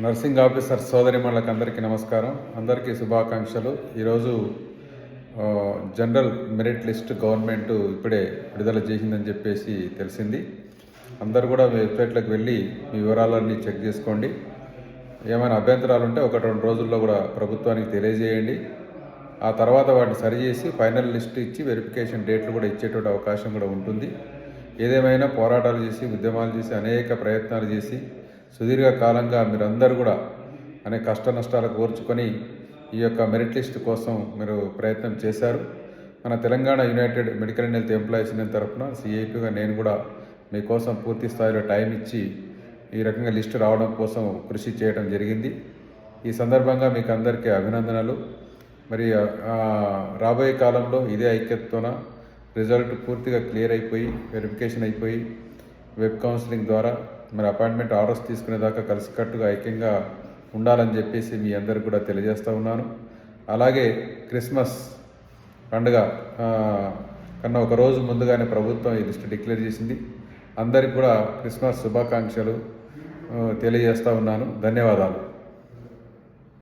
Nursing officer సోదరిమణులకు అందరికీ నమస్కారం. అందరికీ శుభాకాంక్షలు. ఈరోజు జనరల్ మెరిట్ లిస్ట్ గవర్నమెంట్ ఇప్పుడే విడుదల చేసిందని చెప్పేసి తెలిసింది. అందరూ కూడా వెబ్సైట్లోకి వెళ్ళి మీ వివరాలన్నీ చెక్ చేసుకోండి. ఏమైనా అభ్యంతరాలు ఉంటే 1-2 రోజుల్లో కూడా ప్రభుత్వానికి తెలియజేయండి. ఆ తర్వాత వాటిని సరిచేసి ఫైనల్ లిస్ట్ ఇచ్చి వెరిఫికేషన్ డేట్లు కూడా ఇచ్చేటువంటి అవకాశం కూడా ఉంటుంది. ఏదేమైనా పోరాటాలు చేసి, ఉద్యమాలు చేసి, అనేక ప్రయత్నాలు చేసి సుదీర్ఘకాలంగా మీరందరూ కూడా అనేక కష్ట నష్టాలకు ఓర్చుకొని ఈ యొక్క మెరిట్ లిస్ట్ కోసం మీరు ప్రయత్నం చేశారు. మన Telangana United medical and health employees union తరఫున సిఐపిగా నేను కూడా మీకోసం పూర్తి స్థాయిలో టైం ఇచ్చి ఈ రకంగా లిస్టు రావడం కోసం కృషి చేయడం జరిగింది. ఈ సందర్భంగా మీకు అందరికీ అభినందనలు. మరి రాబోయే కాలంలో ఇదే ఐక్యతతోన రిజల్ట్ పూర్తిగా క్లియర్ అయిపోయి, వెరిఫికేషన్ అయిపోయి, వెబ్ కౌన్సిలింగ్ ద్వారా మరి అపాయింట్మెంట్ ఆర్డర్స్ తీసుకునేదాకా కలిసికట్టుగా ఐక్యంగా ఉండాలని చెప్పేసి మీ అందరికీ కూడా తెలియజేస్తూ ఉన్నాను. అలాగే క్రిస్మస్ పండుగ కన్నా ఒక రోజు ముందుగానే ప్రభుత్వం ఈ లిస్ట్ డిక్లేర్ చేసింది. అందరికీ కూడా క్రిస్మస్ శుభాకాంక్షలు తెలియజేస్తూ ఉన్నాను. ధన్యవాదాలు.